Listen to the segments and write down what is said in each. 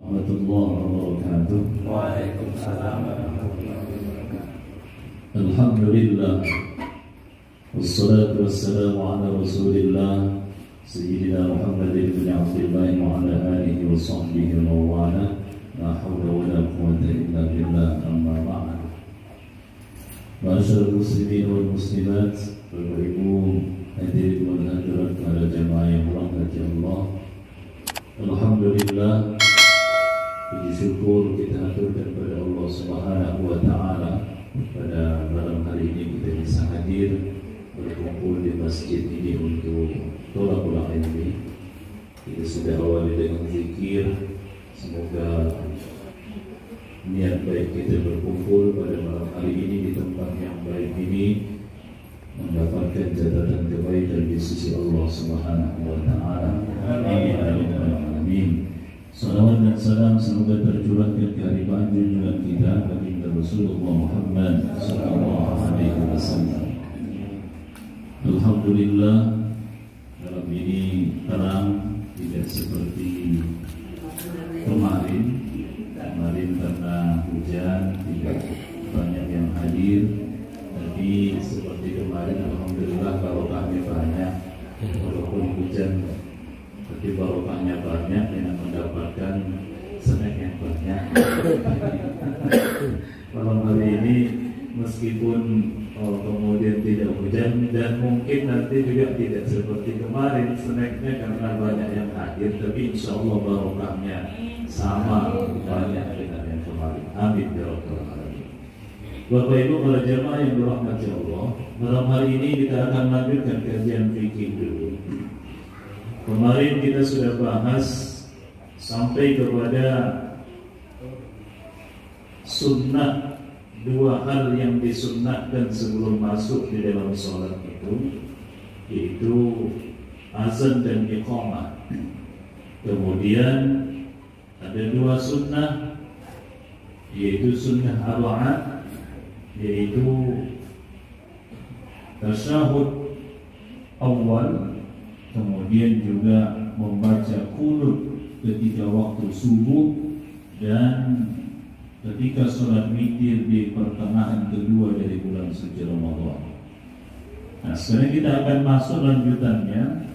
warahmatullahi wabarakatuh. Waalaikumsalam warahmatullahi wabarakatuh. Alhamdulillah, wassalatu wassalamu ala rasulillah Sayyidina Muhammad ibn Abdullah wa ala alihi wa sahbihi wa wala. La hawla wa la quwwata illa billah, amma ba'd. Ma'asyiral muslimin wal muslimat, Bapak Ibu hadirin wal hadirat, para jamaah yang dirahmati Allah. Alhamdulillah, puji syukur kita aturkan kepada Allah Subhanahu wa taala. Pada malam hari ini kita bisa hadir berkumpul di masjid ini untuk thalabul ilmi. Kita sudah awali dengan zikir. Semoga niat baik kita berkumpul pada malam hari ini di tempat yang baik ini mendapatkan catatan kebaikan di sisi Allah Subhanahu wa taala. Amin amin amin. Salawat dan salam semoga tercurahkan ke hariban junjungan kita baginda Rasulullah Muhammad sallallahu alaihi wasallam. Alhamdulillah, malam ini terang, tidak seperti kemarin karena hujan tidak banyak yang hadir. Tapi seperti kemarin, alhamdulillah barokahnya banyak. Walaupun hujan, tapi barokahnya banyak dengan mendapatkan snack yang banyak. Malam hari ini meskipun kemudian tidak hujan dan mungkin nanti juga tidak seperti kemarin snacknya karena banyak yang hadir, tapi insya Allah barokahnya sama banyak dengan yang kemarin. Amin ya rabbal alamin. Bapak Ibu para jamaah yang dirahmati Allah, malam hari ini kita akan lanjutkan kajian fikih dulu. Kemarin kita sudah bahas sampai kepada sunnah, dua hal yang disunnahkan sebelum masuk di dalam sholat itu, yaitu azan dan iqamah. Kemudian ada dua sunnah, yaitu sunnah arba'ah, yaitu tasyahud awal, kemudian juga membaca qunut ketika waktu subuh, dan ketika sholat witir di pertengahan kedua dari bulan suci Ramadan. Nah, sekarang kita akan masuk lanjutannya.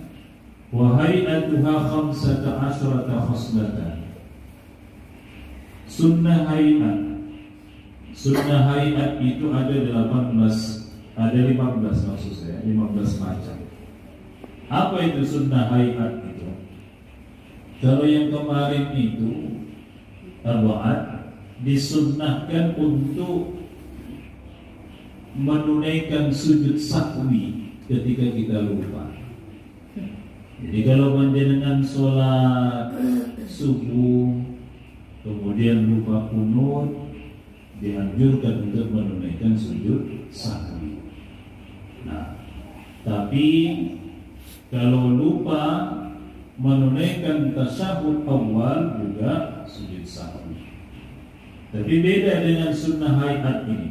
Wa hay'atuha khamsata asyrata khoslatan. Sunnah hay'at. Sunnah hay'at itu ada 15 maksud saya, 15 macam. Apa itu sunnah hay'at itu? Kalau yang kemarin itu arba'at, disunnahkan untuk menunaikan sujud sahwi ketika kita lupa. Jadi kalau panjenengan sholat subuh kemudian lupa qunut, dianjurkan untuk menunaikan sujud sahwi. Nah, tapi kalau lupa menunaikan tasyahud awal juga sujud sahwi. Tapi beda dengan sunnah hayat ini.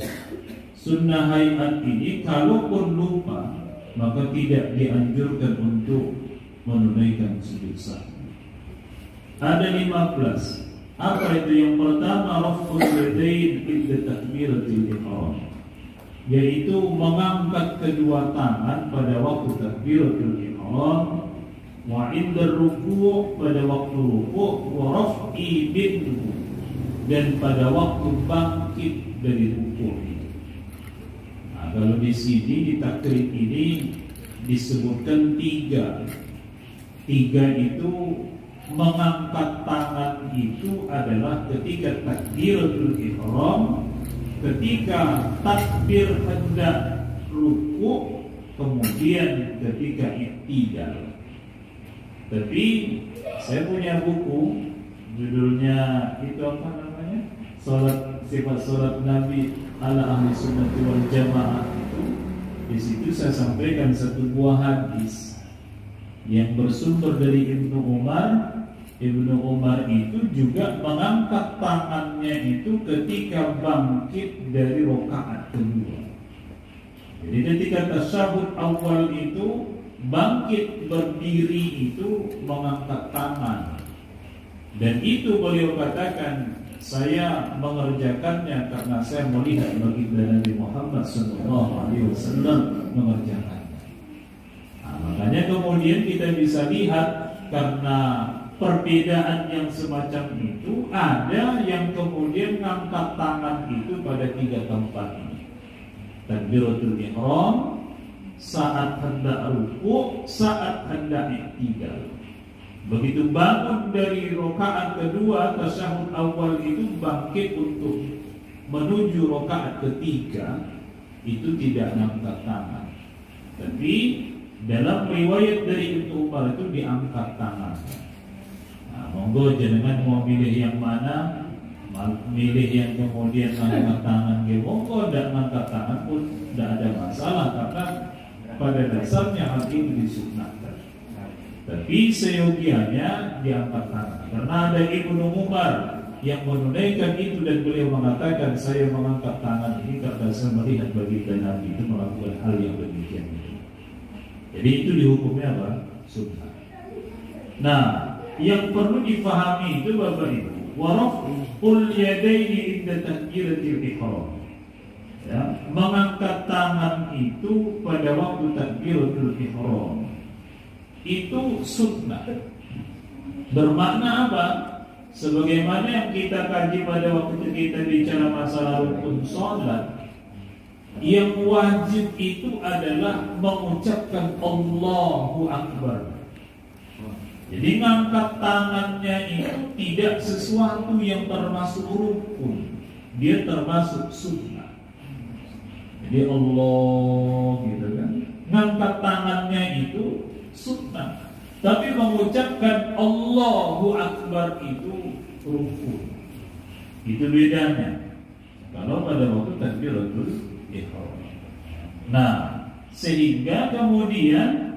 Sunnah hayat ini kalaupun lupa maka tidak dianjurkan untuk menunaikan sujud sahwi. Ada 15. Apa itu? Yang pertama, raf'ul yadayn inda takbiratul ihram, yaitu mengangkat kedua tangan pada waktu takbiratul ihram, wa inda ruku' pada waktu ruku', wa raf'i minhu, dan pada waktu bangkit dari rukuk. Nah, kalau di sini di takrib ini disebutkan 3. 3 itu mengangkat tangan itu adalah ketika takbiratul ihram, ketika takbir hendak rukuk, kemudian ketika i'tidal. Tapi saya punya buku judulnya itu apa namanya? Sifat salat Nabi ala ahli sunnati wal jamaah itu. Di situ saya sampaikan satu buah hadis yang bersumber dari Ibnu Umar. Ibnu Umar itu juga mengangkat tangannya itu ketika bangkit dari rakaat kedua. Jadi ketika tasyahud awal itu bangkit berdiri itu mengangkat tangan. Dan itu beliau katakan, saya mengerjakannya karena saya melihat baginda Nabi Muhammad SAW mengerjakannya. Nah, makanya kemudian kita bisa lihat karena perbedaan yang semacam itu, ada yang kemudian ngangkat tangan itu pada 3 tempat ini. Takbiratul ihram, saat hendak rukuk, saat hendak i'tidal. Begitu bangun dari rakaat kedua, tasyahud awal itu bangkit untuk menuju rakaat ketiga, itu tidak angkat tangan. Tapi dalam riwayat dari Ibnu Umar itu diangkat tangan. Nah, monggo jenengan mau milih yang mana? Milih yang kemudian angkat tangan, ya monggo, tidak angkat tangan pun tidak ada masalah, karena pada dasarnya hal itu disunahkan. Tapi seyogianya diangkat tangan, karena ada Ibnu Umar yang menunaikan itu dan beliau mengatakan, saya mengangkat tangan ini karena saya melihat baginda Nabi itu melakukan hal yang demikian itu. Jadi itu dihukumnya apa? Sunnah. Nah, yang perlu difahami itu Bapak Ibu, waraf'ul yadaini inda takbiratil ihram. Ya, mengangkat tangan itu pada waktu takbiratul ihram itu sunnah. Bermakna apa? Sebagaimana yang kita kaji pada waktu kita bicara masalah rukun sholat, yang wajib itu adalah mengucapkan Allahu Akbar. Jadi ngangkat tangannya itu tidak sesuatu yang termasuk rukun, dia termasuk sunnah. Jadi Allah gitu kan, ngangkat tangannya itu sunnah. Tapi mengucapkan Allahu Akbar itu rukun. Itu bedanya. Kalau pada waktu takbiratul ihram. Nah, sehingga kemudian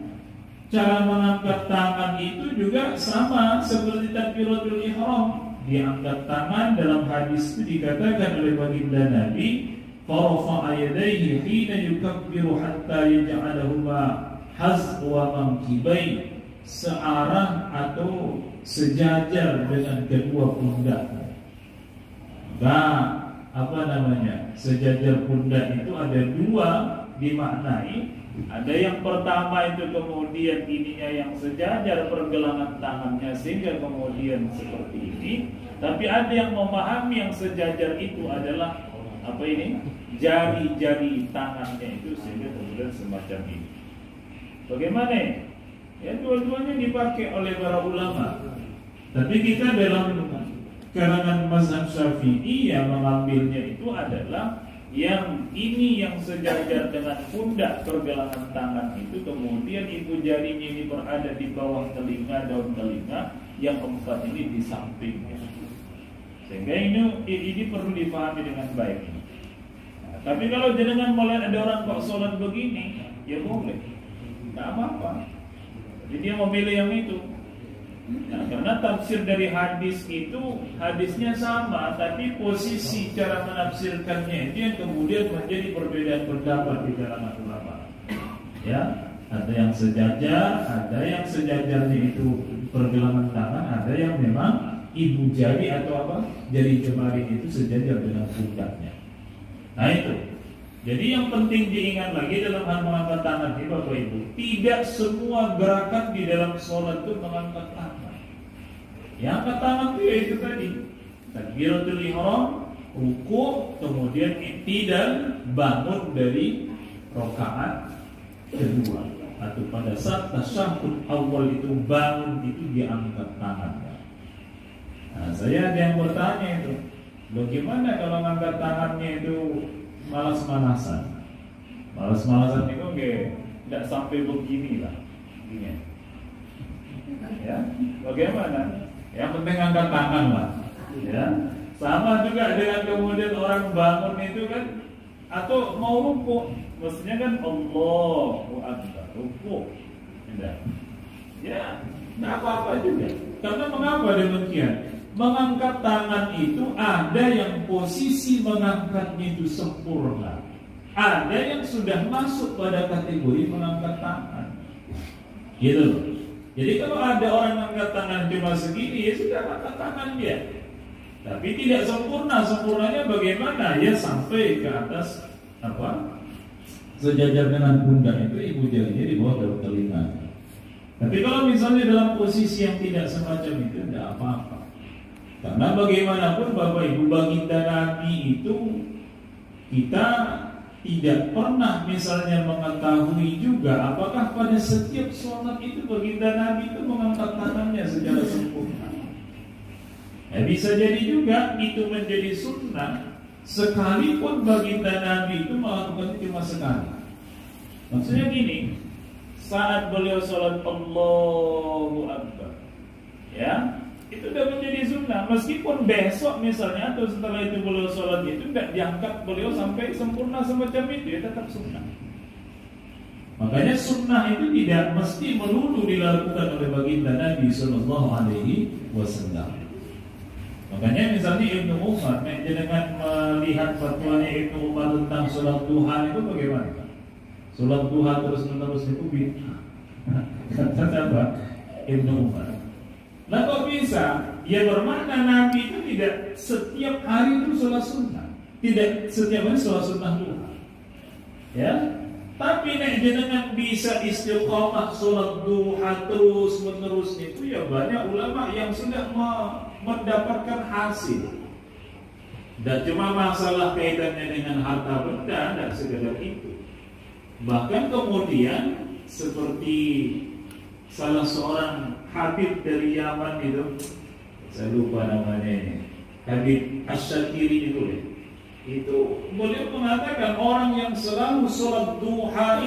cara mengangkat tangan itu juga sama seperti takbiratul ihram. Diangkat tangan dalam hadis itu dikatakan oleh baginda Nabi, farafa'a yadayhi hina yukabbiru hatta yaj'alahuma hazwa mankibai, searah atau sejajar dengan kedua pundaknya. Nah, apa namanya? Sejajar pundak itu ada 2 dimaknai. Ada yang pertama itu kemudian ininya yang sejajar pergelangan tangannya sehingga kemudian seperti ini. Tapi ada yang memahami yang sejajar itu adalah apa ini? Jari-jari tangannya itu sehingga kemudian semacam ini. Bagaimana? Ya, dua-duanya dipakai oleh para ulama. Tapi kita dalam kalangan mazhab Syafi'i yang mengambilnya itu adalah yang ini yang sejajar dengan pundak pergelangan tangan itu, kemudian ibu jarinya ini berada di bawah telinga, daun telinga, yang 4 ini di sampingnya. Sehingga ini perlu dipahami dengan baik. Nah, tapi kalau jenengan melihat ada orang kok sholat begini, ya boleh, tidak apa-apa. Jadi dia memilih yang itu. Nah, karena tafsir dari hadis itu hadisnya sama, tapi posisi cara menafsirkannya itu yang kemudian menjadi perbedaan pendapat di kalangan ulama. Ya, ada yang sejajar, ada yang sejajarnya itu pergelangan tangan, ada yang memang ibu jari atau apa, jari jemari itu sejajar dengan pundaknya. Nah itu. Jadi yang penting diingat lagi dalam hal mengangkat tangan ini Bapak Ibu, tidak semua gerakan di dalam sholat itu mengangkat tangan. Yang angkat tangan itu yaitu tadi takbiratul ihram, rukuk, kemudian i'tidal, bangun dari rakaat kedua, atau pada saat tasyahud awal itu bangun itu diangkat tangannya. Nah, saya ada yang bertanya itu, bagaimana kalau angkat tangannya itu malas-malasan? Malas-malasan itu tidak sampai begini lah, gini. Ya, bagaimana? Yang penting angkat tangan lah. Ya, sama juga dengan kemudian orang bangun itu kan, atau mau rukuk, maksudnya kan Allahu Akbar, rukuk. Ya, tidak apa-apa juga. Karena mengapa demikian? Mengangkat tangan itu ada yang posisi mengangkatnya itu sempurna, ada yang sudah masuk pada kategori mengangkat tangan. Gitu. Jadi kalau ada orang yang angkat tangan cuma segini, ya sudah angkat tangan dia. Tapi tidak sempurna. Sempurnanya bagaimana? Ya sampai ke atas apa? Sejajar dengan pundak itu ibu jarinya di bawah telinga. Tapi kalau misalnya dalam posisi yang tidak semacam itu, tidak apa-apa. Karena bagaimanapun Bapak Ibu, baginda Nabi itu kita tidak pernah misalnya mengetahui juga apakah pada setiap sholat itu baginda Nabi itu mengangkat tangannya secara sempurna. Bisa jadi juga itu menjadi sunnah sekalipun baginda Nabi itu melakukan cuma sekali. Maksudnya gini, saat beliau sholat Allahu Akbar, ya itu sudah menjadi sunnah. Meskipun besok misalnya atau setelah itu beliau sholat itu tidak diangkat beliau sampai sempurna semacam itu, ya tetap sunnah. Makanya sunnah itu tidak mesti melulu dilakukan oleh baginda Nabi Sallallahu Alaihi Wasallam. Makanya misalnya Ibnu Umar, dengan melihat fatwanya Ibnu Umar tentang sholat duha itu bagaimana? Sholat duha terus menerus itu bid'ah. Kata apa? Ibnu Umar. Nah kok bisa? Ya bermakna Nabi itu tidak setiap hari itu sholat sunnah, tidak setiap hari sholat sunnah duha. Ya, tapi nek jenengan bisa istiqomah sholat duha terus menerus itu ya banyak ulama yang sudah mendapatkan hasil. Dan cuma masalah kaitannya dengan harta benda, tidak sekedar itu. Bahkan kemudian seperti salah seorang Habib dari Yaman itu, saya lupa namanya ini, Habib Asy-Syakiri itu beliau mengatakan orang yang selalu sholat duha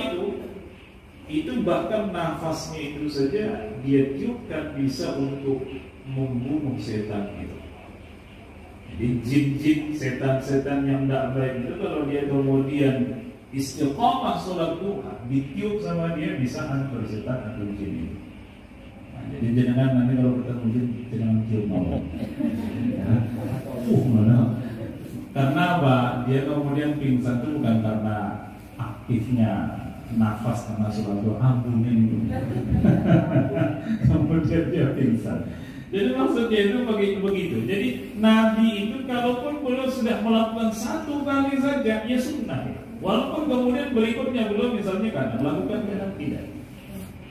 itu bahkan nafasnya itu saja dia tiupkan bisa untuk membunuh setan itu. Jadi jin-jin, setan-setan yang tidak baik itu kalau dia kemudian istiqamah sholat duha, ditiup sama dia bisa hantar setan atau jin itu. Jadi jangan nanti kalau ketemu jin jangan cium mau. Mana? Karena apa? Dia kemudian pingsan itu bukan karena aktifnya nafas karena sholat duha, ambunin itu. Kemudian dia pingsan. Jadi maksudnya itu begitu. Jadi Nabi itu kalaupun beliau sudah melakukan satu kali saja, ya sunnah. Walaupun kemudian berikutnya belum misalnya kan melakukan kadang tidak.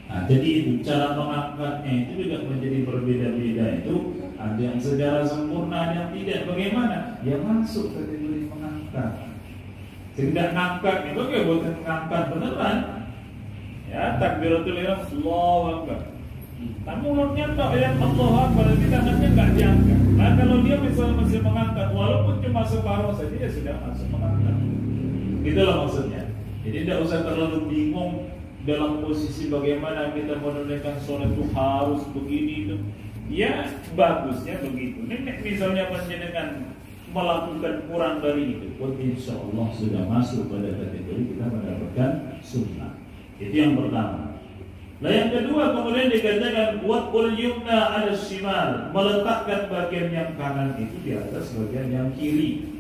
Nah, jadi itu cara mengangkatnya itu juga menjadi berbeda-beda itu. Ada yang secara sempurna, ada yang tidak. Bagaimana? Ya masuk kategori mengangkat. Tidak ngangkat itu kayak bukan ngangkat beneran. Ya takbiratul ihram Allahu Akbar. Kamu mulutnya tak yang Allahu Akbar, tapi tangannya nggak diangkat. Nah kalau dia misalnya masih mengangkat, walaupun cuma separuh saja dia sudah masuk mengangkat. Itulah maksudnya. Jadi tidak usah terlalu bingung dalam posisi bagaimana kita menunaikan sholat itu harus begini itu. Ya bagusnya begitu. Nek misalnya panjenengan melakukan kurang dari itu, insya Allah sudah masuk pada kategori kita mendapatkan sunnah. Itu yang pertama. Nah yang kedua kemudian dikatakan waqul yumna 'ala shimal, meletakkan bagian yang kanan itu di atas bagian yang kiri.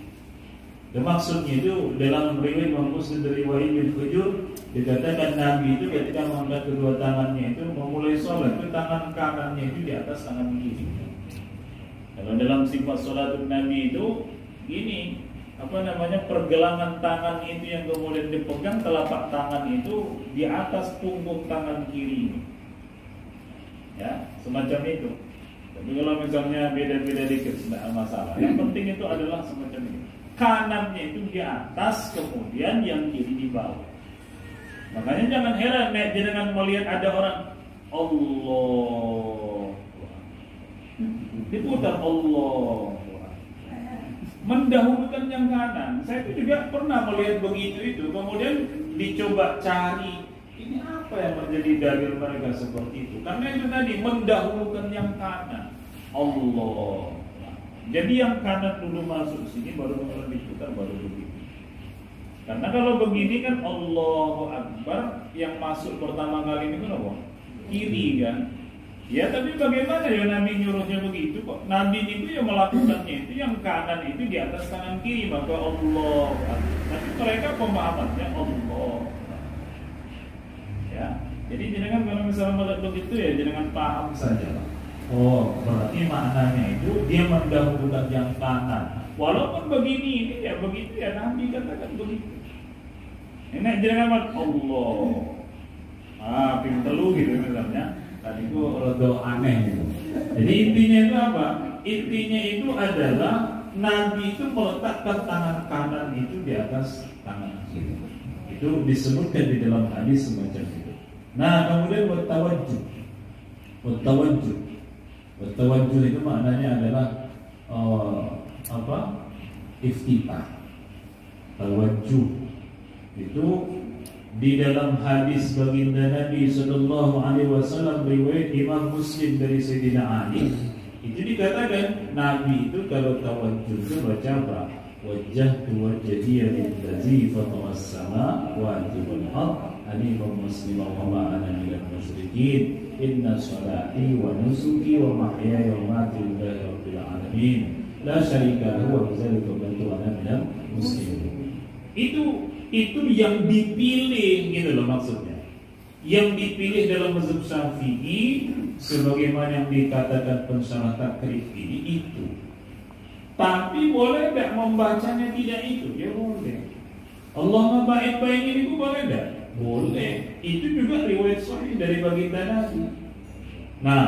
Dan maksudnya itu dalam riwayat Imam Muslim dari Wa'il bin Hujur dikatakan Nabi itu ketika mengangkat kedua tangannya itu memulai sholat itu tangan kanannya itu di atas tangan kiri. Kalau dalam sifat sholat Nabi itu gini, pergelangan tangan itu yang kemudian dipegang, telapak tangan itu di atas punggung tangan kiri. Ya, semacam itu. Tapi kalau misalnya beda-beda dikit tidak masalah. Yang penting itu adalah semacam itu. Kanannya itu di atas, kemudian yang kiri di bawah. Makanya jangan heran jangan melihat ada orang Allah diputar Allah mendahulukan yang kanan. Saya itu juga pernah melihat begitu itu. Kemudian dicoba cari ini apa yang menjadi dalil mereka seperti itu. Karena itu tadi mendahulukan yang kanan Allah. Jadi yang kanan dulu masuk sini baru kemudian diputar baru begitu. Karena kalau begini kan Allahu Akbar yang masuk pertama kali ini kan apa? Kiri kan? Ya tapi bagaimana ya Nabi nyuruhnya begitu kok? Nabi itu yang melakukannya itu yang kanan itu di atas kanan kiri maka Allah. Tapi mereka pemahamannya Allah. Ya. Jadi jangan kalau misalnya melihat begitu ya jangan paham saja. Oh, berarti maknanya itu dia mendahulukan yang kanan. Walaupun begini ini ya begitu ya Nabi katakan begitu. Ini jangan Allah. Pintelu gitu misalnya. Tadi itu rada aneh gitu. Jadi intinya itu apa? Intinya itu adalah Nabi itu meletakkan tangan kanan itu di atas tangan kiri. Itu disebutkan di dalam hadis semacam itu. Nah, kemudian Bertawajjuh itu maknanya adalah iftitah. Tawajjuh itu di dalam hadis baginda Nabi sallallahu alaihi wasallam riwayat Imam Muslim dari Sayyidina Ali itu dikatakan Nabi itu kalau tawajjuh itu baca apa? Wajjahtu wajhiya lillazi fataras sama wajibul haq hanifan musliman wa ma ana minal musyrikin inna salati wa nusuki wa mahyaya wa mamati lillahi rabbil alamin la syarika lahu wa bidzalika umirtu wa ana minal muslimin. Itu yang dipilih gitu loh maksudnya. Yang dipilih dalam mazhab Syafi'i sebagaimana yang dikatakan pensyarah takrif ini itu. Tapi boleh tidak membacanya tidak itu? Ya boleh. Allahumma ba'id baini ini boleh tidak? Boleh. Itu juga riwayat sahih dari baginda Nabi. Nah,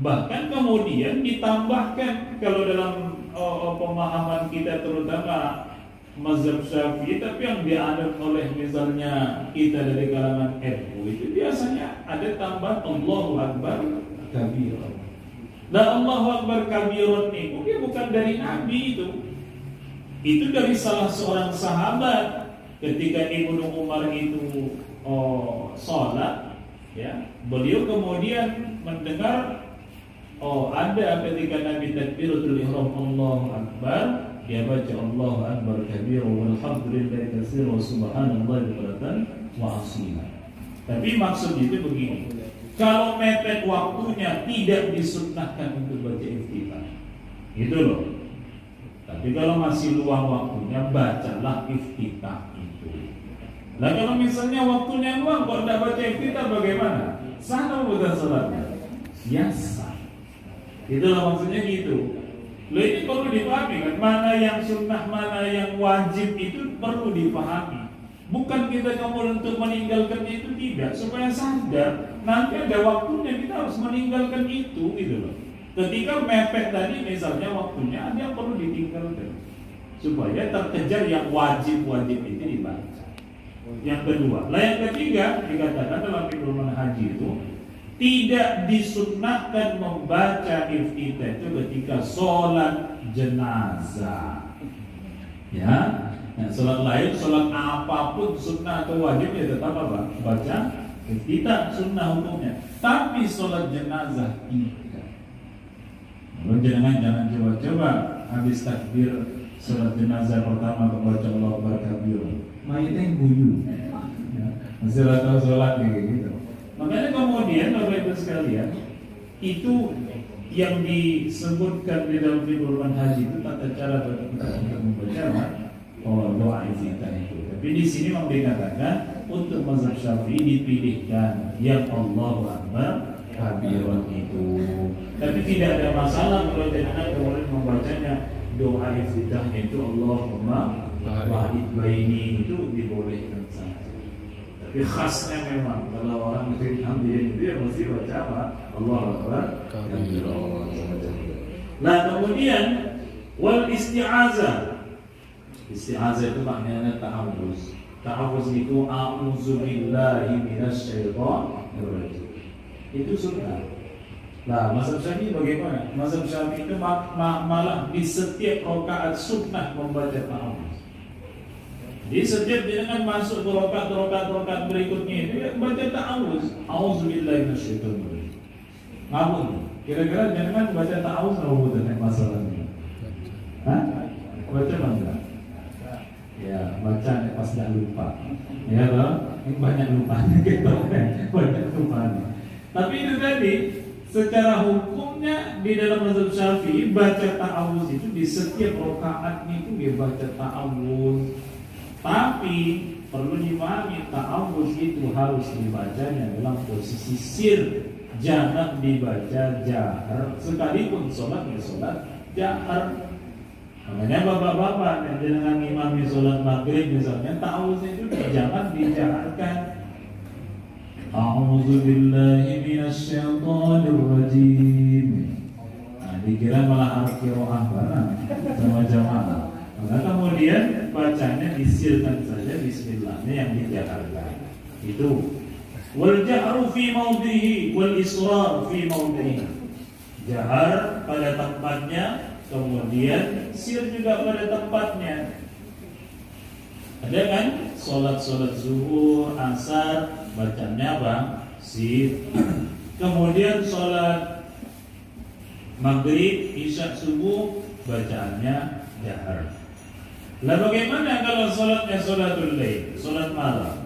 bahkan kemudian ditambahkan kalau dalam pemahaman kita terutama mazhab Syafi'i, tapi yang dianut oleh misalnya kita dari kalangan NU itu biasanya ada tambahan Allahu Akbar kabiran. Nah, Allahu Akbar kabiran itu bukan dari Nabi itu dari salah seorang sahabat ketika Ibnu Umar itu sholat, ya, beliau kemudian mendengar ada ketika Nabi takbiratul ihram Allahu Akbar, dia baca Allahu Akbar kabira walhamdulillahi katsira wa subhanallahi bukratan wa asila. Tapi maksudnya itu begini, kalau mepet waktunya tidak disunnahkan untuk baca iftitah. Gitu loh. Tapi kalau masih luang waktunya bacalah iftitah itu. Nah kalau misalnya waktunya luang kok tidak baca iftitah bagaimana? Sah bukan salatnya? Ya sah. Itulah maksudnya gitu. Loh ini perlu dipahami kan, mana yang sunnah, mana yang wajib itu perlu dipahami. Bukan kita kemudian untuk meninggalkannya itu tidak, supaya sadar nanti ada waktunya kita harus meninggalkan itu gitu loh. Ketika mepet tadi misalnya waktunya ada yang perlu ditinggalkan supaya terkejar yang wajib-wajib itu dibaca. Yang kedua, yang ketiga dikatakan dalam fiqhul haji itu tidak disunnahkan membaca iftitah itu ketika sholat jenazah. Ya, nah, sholat lain, sholat apapun sunnah atau wajib ya tetap apa? Baca iftitah sunnah hukumnya. Tapi sholat jenazah tidak. Lalu jangan coba-coba habis takbir sholat jenazah pertama membaca Allahu Akbar kabir. Mayitnya guyu. Ya, masih tahu sholat gitu. Makanya kemudian Bapak Ibu sekalian, itu yang disebutkan di dalam fiqhul haji itu tata cara untuk membaca doa iftitah itu. Tapi di sini memang dikatakan untuk mazhab Syafi'i dipilihkan yang Allahu Akbar kabiran itu. Tapi tidak ada masalah kalau jangan kemudian membacanya doa iftitah itu Allahumma ba'id baini itu dibolehkan saja. Tapi khasnya memang kalau orang muslim itu ya mesti baca apa? Allahu Akbar kabiran. Nah kemudian wal isti'azah. Isti'azah itu maknanya ta'awuz. Ta'awuz itu a'udzubillahi minasyaitonir rajim. Itu sunnah. Nah, mazhab Syafi'i bagaimana? Mazhab Syafi'i itu malah di setiap rakaat sunnah membaca ta'awuz. Di setiap jenengan masuk ke rakaat berikutnya itu ya baca ta'awuz. A'udzubillahi minasyaitonir rajim. Ngapun? Kira-kira jenengan baca ta'awuz enggak butuh masalahnya? Hah? Baca enggak? Ya, baca pas enggak lupa. Ya loh, ini banyak lupanya gitu. Banyak lupanya. Tapi itu tadi secara hukumnya di dalam mazhab Syafi'i baca ta'awuz itu di setiap rakaatnya itu dia baca ta'awuz. Tapi perlu dipahami, ta'awudz itu harus dibacanya dalam posisi sir, jangan dibaca jahar. Sekalipun sholatnya sholat jahar. Makanya bapak-bapak yang dengan imami sholat maghrib misalnya, ta'awudznya itu jangan dijaharkan. A'udzu billahi minasyaitonir rajim. Nah, dikira malah al-qiraah barang sama jamaah. Maka kemudian bacanya disirkan saja bismillahnya yang dijaharkan. Itu wal jahru fi maudhihi wal israr fi maudhihi. Jahar pada tempatnya, kemudian sir juga pada tempatnya. Ada kan sholat zuhur, asar, bacanya apa? Sir. Kemudian sholat maghrib, isya, subuh, bacaannya jahar. Lah bagaimana kalau sholatnya sholatul lail, sholat malam?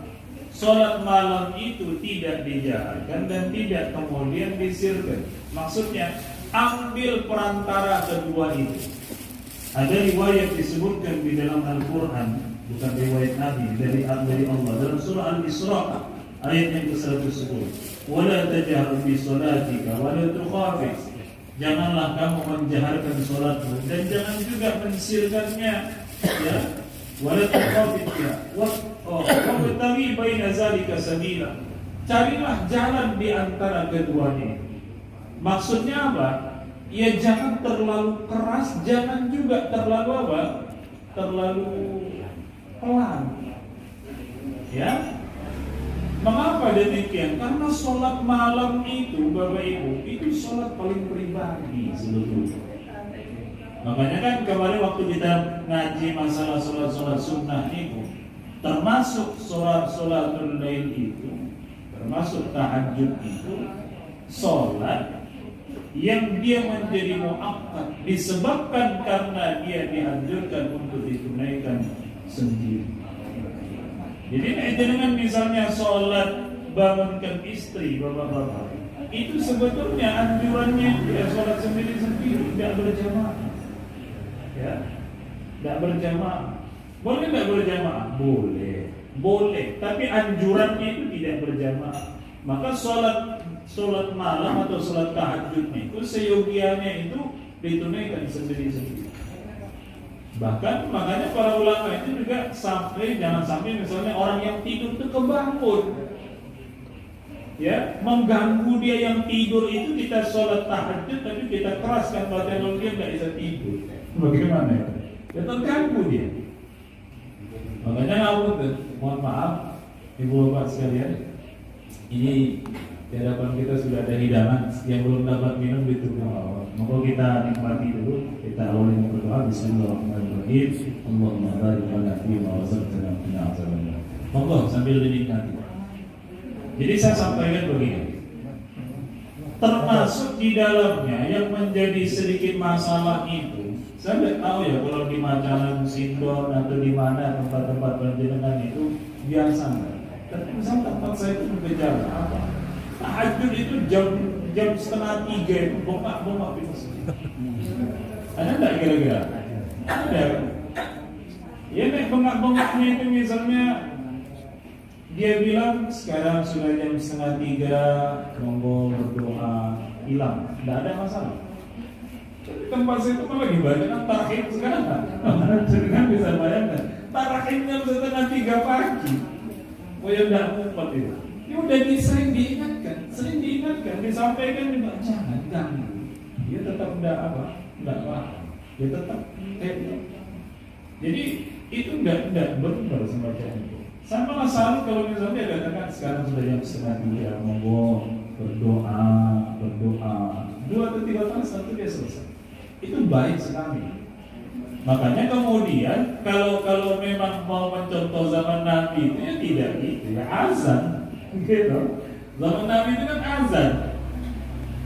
Sholat malam itu tidak dijaharkan dan tidak kemudian disirkan. Maksudnya ambil perantara kedua itu. Ada riwayat disebutkan di dalam Al-Quran, bukan riwayat Nabi, dari Allah dalam surah Al-Isra ayat yang ke-110. Wala tajhar bi sholatika wala tukhafit. Janganlah kamu menjaharkan sholatmu dan jangan juga mensirkannya, ya. Wala tukhafit ya. Wabtaghi baina zalika sabila. Carilah jalan di antara keduanya. Maksudnya apa? Ya jangan terlalu keras, jangan juga terlalu apa? Terlalu pelan. Ya. Mengapa demikian? Karena sholat malam itu, Bapak Ibu, itu sholat paling pribadi sebetulnya. Makanya kan kemarin waktu kita ngaji masalah sholat sunnah itu, termasuk sholatul lail itu, termasuk tahajud itu, sholat yang dia menjadi muakkad disebabkan karena dia dianjurkan untuk ditunaikan sendiri. Jadi dengan misalnya sholat bangunkan istri, bapak-bapak, itu sebetulnya anjurannya dia sholat sendiri-sendiri, tidak berjamaah. Ya, tidak berjamaah. Boleh tidak berjamaah? Boleh. Tapi anjurannya itu tidak berjamaah. Maka sholat malam atau sholat tahajudnya itu seyogianya itu ditunaikan sendiri-sendiri. Bahkan makanya para ulama itu juga jangan sampai misalnya orang yang tidur itu kebangun, ya, mengganggu dia yang tidur itu. Kita sholat tahajud tapi kita keraskan badan dia nggak bisa tidur. Bagaimana ya? Ya terganggu dia. Makanya mohon maaf ibu bapak sekalian, ini di hadapan kita sudah ada hidangan. Yang belum dapat minum ditunggu Allah. Monggo kita nikmati dulu. Kita awali berdoa. Bismillahirrahmanirrahim. Allahumma barik lana fi ma razaqtana wa qina adzabannar. Monggo sambil dinikmati. Jadi saya sampaikan begini. Termasuk di dalamnya yang menjadi sedikit masalah itu, saya tidak tahu ya kalau di Majalah Sindon atau di mana tempat-tempat penjenengan itu biasa enggak. Tapi misalnya tempat saya itu bergejala apa? Tahajud itu jam 2:30 itu bongkak di masjid. Ada enggak kira-kira? Ada. Ya nek bongkak-bongkaknya itu misalnya dia bilang sekarang sudah jam 2:30, monggo berdoa, hilang, tidak ada masalah. Tempat saya itu malah dibacakan tarakib sekarang kan? Jangan bisa bayangkan tarakib jam 2:30 pagi. Oh ya tidak mumpet itu. Ya udah sering diingatkan, disampaikan juga jangan ganggu. Dia tetap tidak paham. Dia tetap Jadi itu tidak benar semacam itu. Sama selalu kalau misalnya katakan sekarang sudah jam 2:30, monggo berdoa 2 atau 3 kali satu dia selesai. Itu baik sekali. Makanya kemudian kalau memang mau mencontoh zaman Nabi itu ya tidak gitu, ya azan, gitu. Zaman Nabi itu kan azan.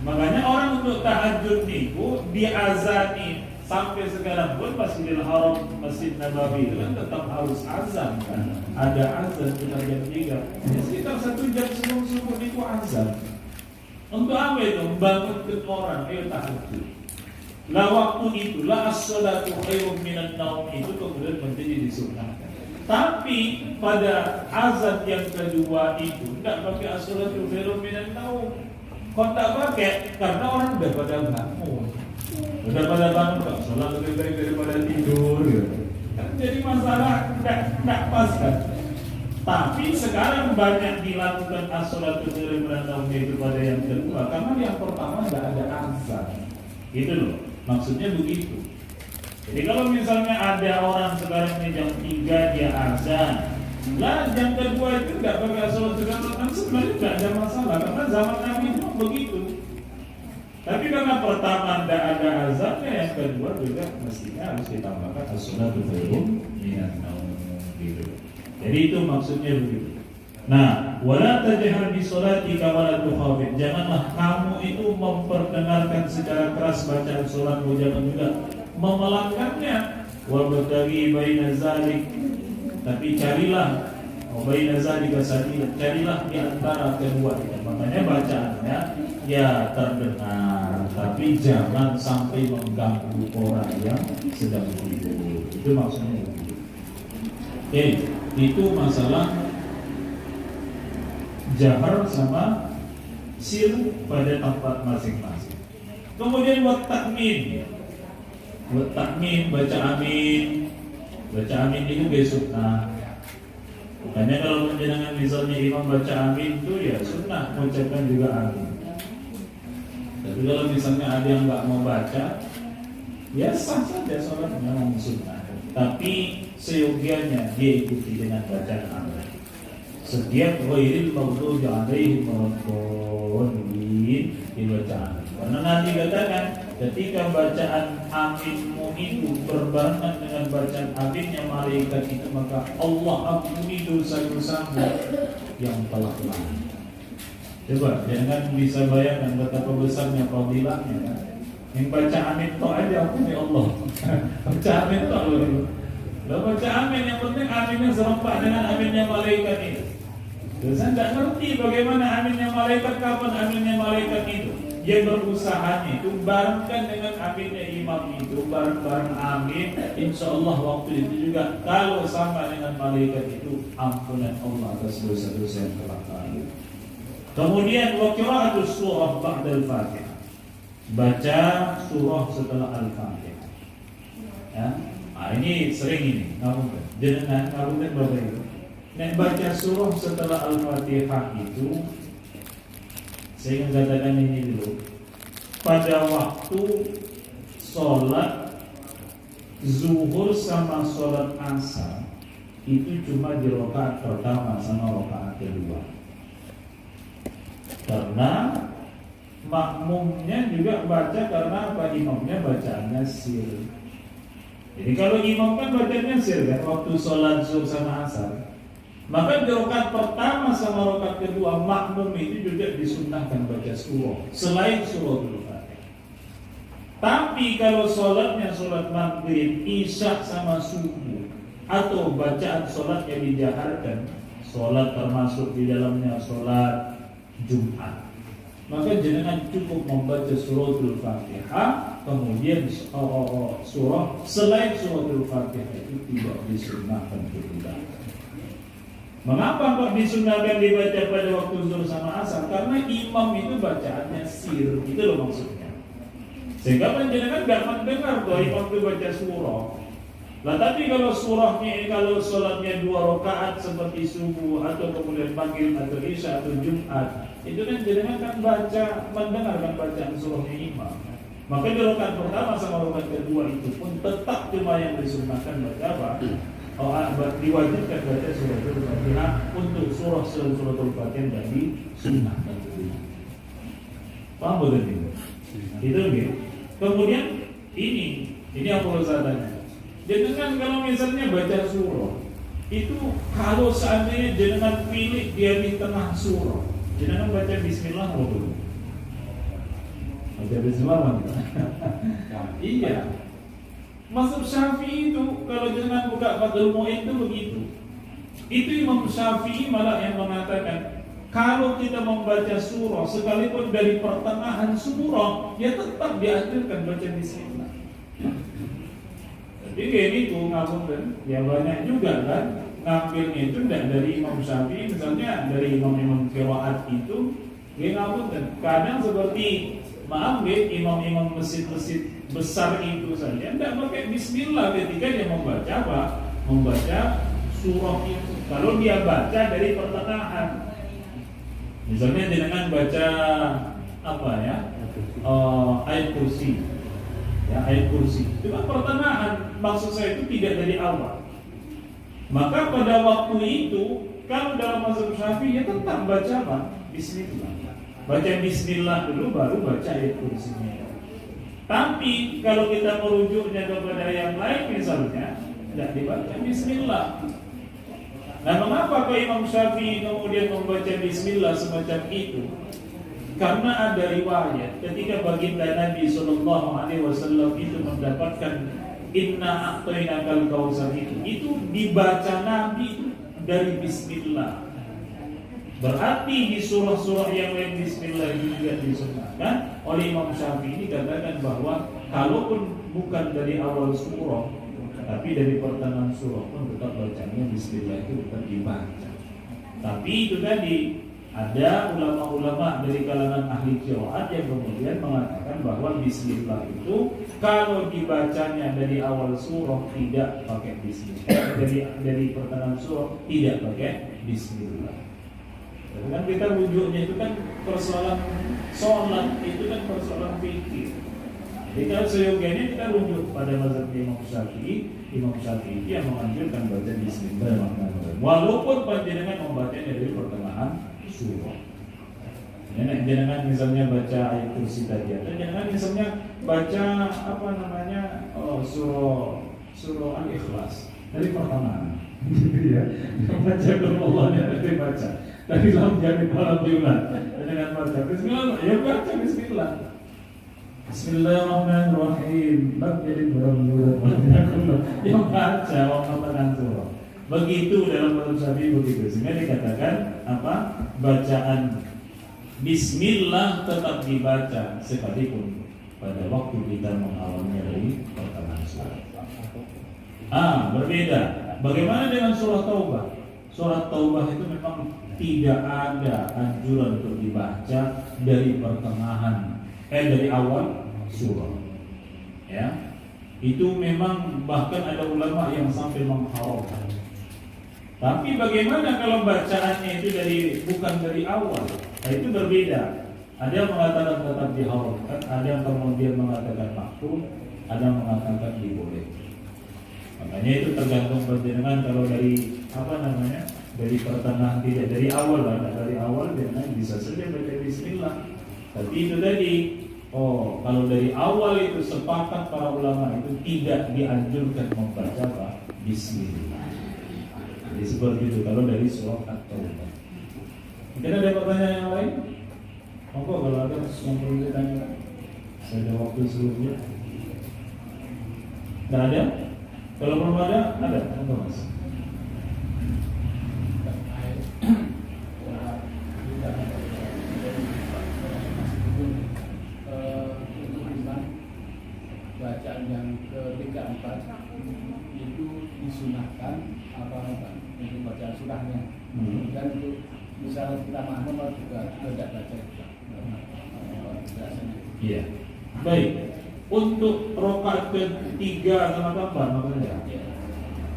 Makanya orang untuk tahajud itu diazani sampai sekarang pun Masjidil Haram, Masjid Nabawi itu kan tetap harus azan kan. Ada azan kita jam 3. Sekitar 1 jam sebelum subuh itu azan. Untuk apa itu? Membangunkan orang, ayo tahajud. Lah waktu itulah as-salatu khairum minan naum itu kemudian menjadi disunnahkan. Tapi pada azan yang kedua itu tidak pakai as-salatu khairum minan naum. Kok tak pakai? Karena orang udah pada bangun. Udah pada bangun, kok sholat lebih baik daripada tidur. Kan jadi masalah tidak pas kan. Tapi sekarang banyak dilakukan as-salatu khairum minan naum itu pada yang kedua, karena yang pertama nggak ada azan. Gitu loh, maksudnya begitu. Jadi kalau misalnya ada orang sekarang ini jam 3 dia azan, lah jam kedua itu nggak pakai sholat kan sebenarnya nggak ada masalah karena zaman Nabi itu begitu. Tapi karena pertama tidak ada azannya, yang kedua juga mestinya harus ditambahkan as-salatu khairum minan naum gitu. Jadi itu maksudnya begitu. Nah, wala tajhar bi sholatika wala tukhafit. Janganlah kamu itu memperdengarkan secara keras bacaan salatmu, jangan juga memelangkannya. Wa bataghi baina zalik, tapi carilah baina zalika sabila, carilah di antara kedua itu. Makanya bacaannya ya terdengar, tapi jangan sampai mengganggu orang yang sedang tidur. Itu maksudnya. Oke, itu masalah jahar sama sir pada tempat masing-masing. Kemudian buat takmin, baca amin. Baca amin itu sunnah. Makanya kalau menjenengan misalnya imam baca amin itu ya sunnah, mengucapkan juga amin. Tapi kalau misalnya ada yang nggak mau baca, ya sah saja sholatnya, memang sunnah. Tapi seyogianya dia ikuti dengan bacaan amin. Setiap ghairil maghdubi alaihim waladdallin dibaca amin. Karena Nabi katakan ketika bacaan aminmu itu berbarengan dengan bacaan aminnya malaikat itu, maka Allah ampuni dosa-dosamu yang telah lalu. Coba jangan bisa bayangkan betapa besarnya fadilahnya kan? Yang baca amin itu aja ampuni Allah. Baca amin itu Allah. Baca amin yang penting aminnya serempak dengan aminnya malaikat itu. Saya tidak ngerti bagaimana aminnya malaikat, kapan aminnya malaikat itu. Dia berusahanya itu barengkan dengan aminnya imam itu, bareng-bareng amin. Insya Allah waktu itu juga kalau sama dengan malaikat itu, ampunan Allah atas dosa-dosa yang telah lalu. Kemudian wa qira'atus surah ba'dal Fatihah, baca surah setelah Al-Fatihah. Ya, ini sering ini, ngapunten. Jenengan ngapunten Bapak Ibu. Nek baca surah setelah Al-Fatihah itu, saya ingin katakan ini dulu. Pada waktu sholat zuhur sama sholat asar itu cuma di rakaat pertama sama rakaat kedua. Karena makmumnya juga baca, karena apa? Imamnya bacaannya sir. Jadi kalau imam kan bacanya sir kan waktu sholat zuhur sama asar. Maka di rakaat pertama sama rakaat kedua makmum itu juga disunnahkan baca surah selain surah Al-Fatihah. Tapi kalau sholatnya sholat maghrib, isya sama subuh, atau bacaan sholatnya dijaharkan, sholat termasuk di dalamnya sholat Jumat, maka jangan cukup membaca surah Al-Fatihah, kemudian surah selain surah Al-Fatihah itu tidak disunnahkan juga. Mengapa kok disunahkan dibaca pada waktu zuhur sama asar? Karena imam itu bacaannya sir, itu loh maksudnya. Sehingga panjenengan nggak mendengar bahwa imam itu baca surah. Lah tapi kalau surahnya, kalau sholatnya 2 rakaat seperti subuh atau kemudian maghrib atau isya atau Jumat, itu kan jenengan kan baca, mendengarkan bacaan surahnya imam. Maka di rakaat pertama sama rakaat kedua itu pun tetap cuma yang disunahkan baca apa? Diwajibkan baca surah Al-Fatihah. Untuk surah selain surah Al-Fatihah dan disunnahkan. Paham betul ini? Itu gitu. Kemudian ini yang perlu saya tanya. Jenengan kalau misalnya baca surah itu, kalau seandainya jenengan pilih dia di tengah surah, jenengan baca Bismillah atau belum? Baca Bismillah iya. Mazhab Syafi'i itu kalau jangan buka Fathul Mu'in itu begitu. Itu Imam Syafi'i malah yang mengatakan kalau kita membaca surah sekalipun dari pertengahan surah, ya tetap dianjurkan baca Bismillah. Jadi kayak gitu ngapunten, ya banyak juga kan ngambilnya itu tidak dari Imam Syafi'i, misalnya dari imam-imam qiraat itu, dia ngapunten. Kadang seperti maaf deh, imam-imam masjid-masjid besar itu saja tidak pakai bismillah ketika dia membaca apa? Membaca surah itu. Kalau dia baca dari pertengahan, misalnya dengan baca apa ya? Ayat kursi. Ya, ayat kursi. Cuma pertengahan, maksud saya itu tidak dari awal. Maka pada waktu itu, kalau dalam mazhab Syafi'i ya tetap baca apa? Bismillah. Baca bismillah dulu baru baca ayat kursinya. Tapi kalau kita merujuknya kepada yang lain misalnya, tidak dibaca bismillah. Nah, mengapa kok Imam Syafi'i kemudian membaca bismillah semacam itu? Karena ada riwayat ketika baginda Nabi SAW itu mendapatkan Inna a'tainakal kautsar itu dibaca Nabi dari bismillah. Berarti di surah-surah yang lain bismillah juga disunahkan. Oleh Imam Syafi'i dikatakan bahwa kalaupun bukan dari awal surah, tapi dari pertengahan surah pun tetap bacanya bismillah itu tetap dibaca. Tapi itu tadi ada ulama-ulama dari kalangan ahli qiraat yang kemudian mengatakan bahwa bismillah itu kalau dibacanya dari awal surah tidak pakai bismillah, dari pertengahan surah tidak pakai bismillah. Kan kita wujudnya itu kan persoalan sholat, itu kan persoalan fikih. Jadi kalau seyogianya kita rujuk pada mazhab Imam Syafi'i yang menganjurkan baca bismillah. Walaupun panjenengan membacanya dari pertengahan surah. Jangan misalnya baca ayat kursi tadi, atau jangan misalnya baca apa namanya surah Al-Ikhlas dari pertengahan. Ya, baca Allah yang baca. Tadi dalam jadi para bulan dengan baca bismillah, ya baca bismillah. Bismillahirrahmanirrahim. Jadi yang baca orang surah. Begitu dalam mazhab Syafi'i begitu. Sehingga dikatakan apa? Bacaan bismillah tetap dibaca sekalipun pada waktu kita mengawalnya dari pertengahan surah. Berbeda. Bagaimana dengan surah Taubah? Surah Taubah itu memang tidak ada anjuran untuk dibaca dari pertengahan dari awal surah. Ya. Itu memang bahkan ada ulama yang sampai mengharamkan. Tapi bagaimana kalau bacaannya itu bukan dari awal? Nah, itu berbeda. Ada yang mengatakan tetap diharamkan, ada yang kemudian mengatakan makruh, ada yang mengatakan dibolehkan. Makanya itu tergantung panjenengan kalau dari dari pertengahan tidak dari awal dari awal jangan bisa saja baca bismillah. Tapi itu tadi kalau dari awal itu sepakat para ulama itu tidak dianjurkan membaca bismillah. Jadi seperti itu kalau dari surah At-Taubah. Mungkin ada pertanyaan yang lain? Monggo kalau ada yang perlu ditanya. Saya ada waktu sebelumnya. Tidak ada? Kalau belum ada? Monggo Mas. Bacaan yang ke-34 itu disunahkan untuk bacaan surahnya. Dan untuk misalnya kita makmum juga tidak baca biasanya. Iya. Baik. Untuk rakaat ketiga sama keempat maksudnya.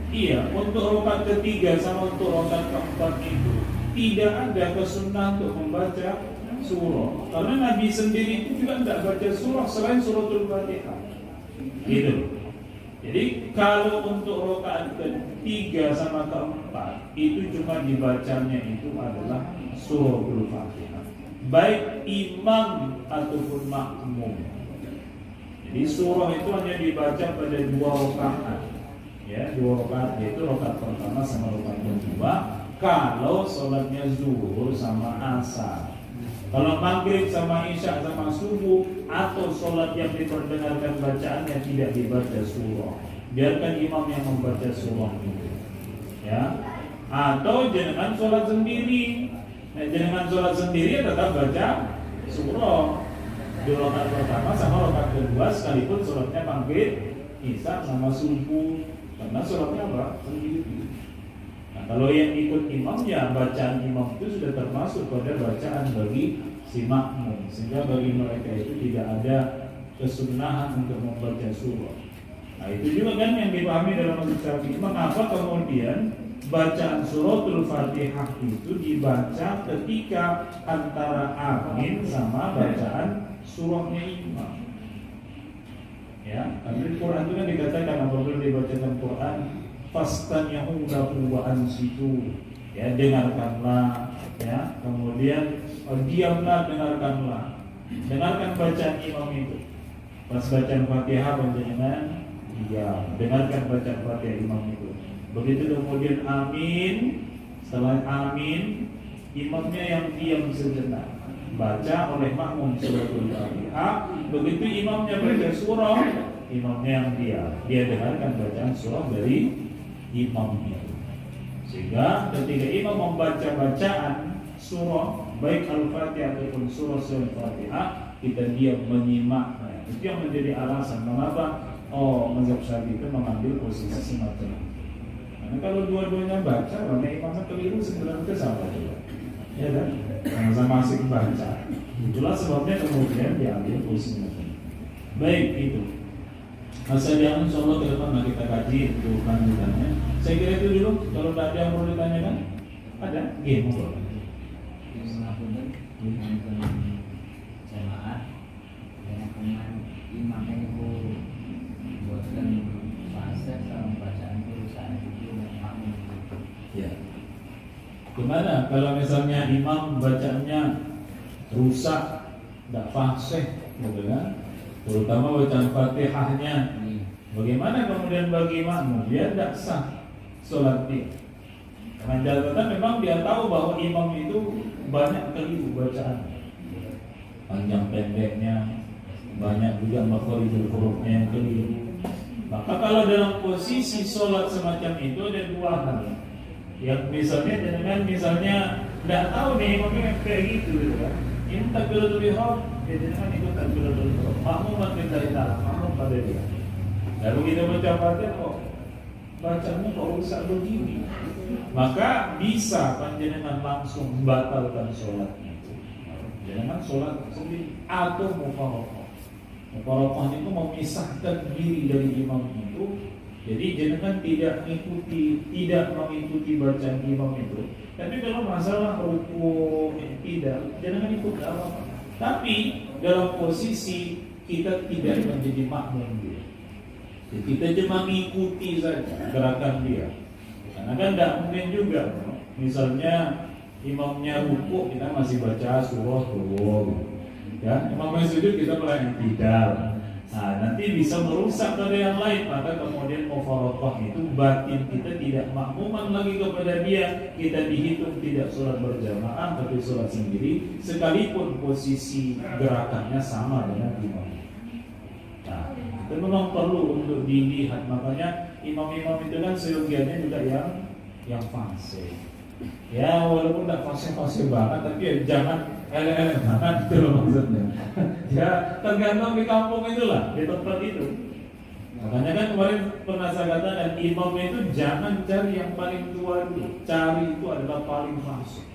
Iya, untuk rakaat ketiga sama untuk rakaat keempat itu tidak ada kesunahan untuk membaca surah. Karena Nabi sendiri itu juga tidak baca surah selain suratul Fatihah. Gitu. Jadi kalau untuk rakaat ketiga sama keempat itu cuma dibacanya itu adalah suratul Fatihah, baik imam ataupun makmum. Jadi surah itu hanya dibaca pada 2 rakaat, ya 2 rakaat, yaitu rakaat pertama sama rakaat kedua. Kalau sholatnya zuhur sama asar. Kalau maghrib sama isya sama subuh atau sholat yang diperdengarkan bacaannya tidak dibaca surah, biarkan imam yang membaca surah itu, ya. Atau jangan sholat sendiri. Jangan sholat sendiri tetap baca surah di rakaat pertama sama rakaat kedua, sekalipun sholatnya maghrib, isya sama subuh, karena sholatnya apa? Sendiri. Nah, kalau yang ikut imamnya, bacaan imam itu sudah termasuk pada bacaan bagi si makmum, sehingga bagi mereka itu tidak ada kesunahan untuk membaca surah. Nah, itu juga kan yang dipahami dalam mazhab Syafi'i. Mengapa kemudian bacaan suratul Fatihah itu dibaca ketika antara amin sama bacaan surahnya imam? Ya, karena di Quran itu kan dikatakan apabila dibacakan Quran, fastami'u lahu wa ansitu, ya, dengarkanlah, ya, kemudian diamlah, dengarkan bacaan imam itu. Pas bacaan Fatihah panjenengan diam, dengarkan bacaan Fatihah imam itu. Begitu kemudian amin, setelah amin, imamnya yang diam sejenak, baca oleh makmum suratul Fatihah. Begitu imamnya baca surah, imamnya yang diam, dia dengarkan bacaan surah dari imamnya. Sehingga ketika imam membaca bacaan surah, baik Al-Fatihah ataupun surah Al-Fatihah, kita diam menyimak. Nah, itu yang menjadi alasan mengapa mazhab Syafi'i itu mengambil posisi semacam itu. Karena kalau dua-duanya baca, karena imamnya keliru sebenarnya sama juga, ya kan? Sama-sama asik baca. Itulah sebabnya kemudian diambil posisi itu. Baik, itu. Masa yang insyaallah ke depan kita kaji itu lanjutannya. Saya kira itu dulu. Kalau tidak ada yang perlu ditanyakan, ada? Iya, monggo. Jemaah yang kemudian imamnya itu buatkan fase sama bacaan perusahaan itu makmum. Ya. Gimana kalau misalnya imam bacaannya rusak, tidak fasih, gitu kan? Terutama bacaan Fatihahnya. Bagaimana kemudian bagi makmum? Dia tidak sah sholat dia. Dengan catatan memang dia tahu bahwa imam itu banyak keliru bacaan, panjang pendeknya, banyak juga makharijul hurufnya yang keliru. Maka kalau dalam posisi sholat semacam itu ada dua hal. Yang misalnya dengan tidak tahu nih imamnya kayak gitu kan. Ini takbiratul ihram, dengan ikut takbiratul ihram. Makmum dari dalam, makmum pada dia. Lalu kita baca Fatihah kok bacanya kok rusak begini, maka bisa panjenengan langsung membatalkan sholatnya itu. Jangan sholat sendiri atau mufaraqah. Mufaraqah itu memisahkan diri dari imam itu. Jadi jangan tidak mengikuti bacaan imam itu. Tapi kalau masalah rukuk tidak, jangan ikut apa-apa. Tapi dalam posisi kita tidak menjadi makmum dia. Kita cuma mengikuti saja gerakan dia. Karena kan tidak mungkin juga, misalnya imamnya rukuk kita masih baca surah dulu, ya, imamnya sujud kita mulai tidak. Nah, nanti bisa merusak pada yang lain. Maka kemudian mufaraqah itu batin kita tidak makmuman lagi kepada dia. Kita dihitung tidak sholat berjamaah tapi sholat sendiri, sekalipun posisi gerakannya sama dengan imam. Nah, itu memang perlu untuk dilihat. Makanya imam-imam itu kan seyogianya juga yang fasih. Ya walaupun tidak fasih banget, tapi ya jangan elek-elek banget itu loh maksudnya. Ya tergantung di kampung itulah, di tempat itu. Makanya kan kemarin pernah saya katakan, imam itu jangan cari yang paling tua dulu, cari itu adalah paling fasih.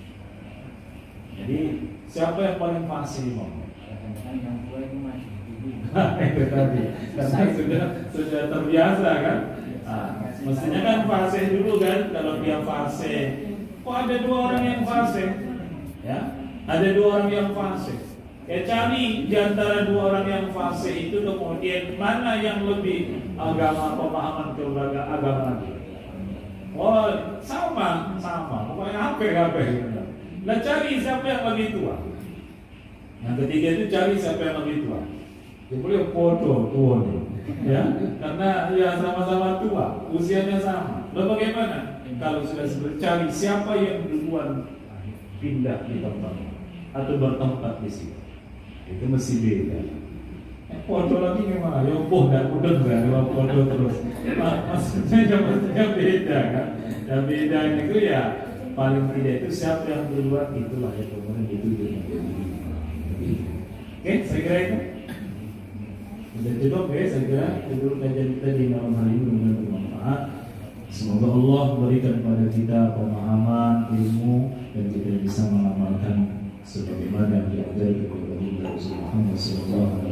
Jadi siapa yang paling fasih imam? Kadang-kadang yang tua itu masih itu tadi, karena sudah terbiasa kan. Nah, mestinya kan fasih dulu kan. Kalau dia fasih, kok ada dua orang yang fasih? Ya, ada dua orang yang fasih. Ya cari di antara dua orang yang fasih itu kemudian mana yang lebih agama, pemahaman keluarga agama dia. Oh sama, pokoknya apa gitu. Nah cari siapa yang lebih tua. Yang ketiga itu cari siapa yang lebih tua. Dia boleh foto tua nih, ya, karena ya sama-sama tua, usianya sama. Lalu bagaimana? Kalau sudah cari siapa yang duluan pindah di tempat atau bertempat di situ, itu mesti beda. Foto lagi gimana? Ya dan udah foto terus. Maksudnya beda kan? Dan beda itu ya paling tidak itu siapa yang duluan itulah ya kemudian itu. Oke, saya kira itu. Sudah cukup ya, saya kira itu kajian kita di malam hari ini dengan bermanfaat. Semoga Allah berikan kepada kita pemahaman, ilmu, dan kita bisa mengamalkan sebagaimana yang diajarkan oleh Rasulullah Muhammad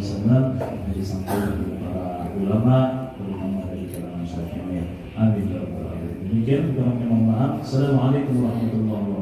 SAW yang disampaikan oleh para ulama, terutama dari kalangan Syafi'iyah. Amin ya rabbal alamin. Demikian, kurang mohon maaf. Assalamualaikum warahmatullahi wabarakatuh.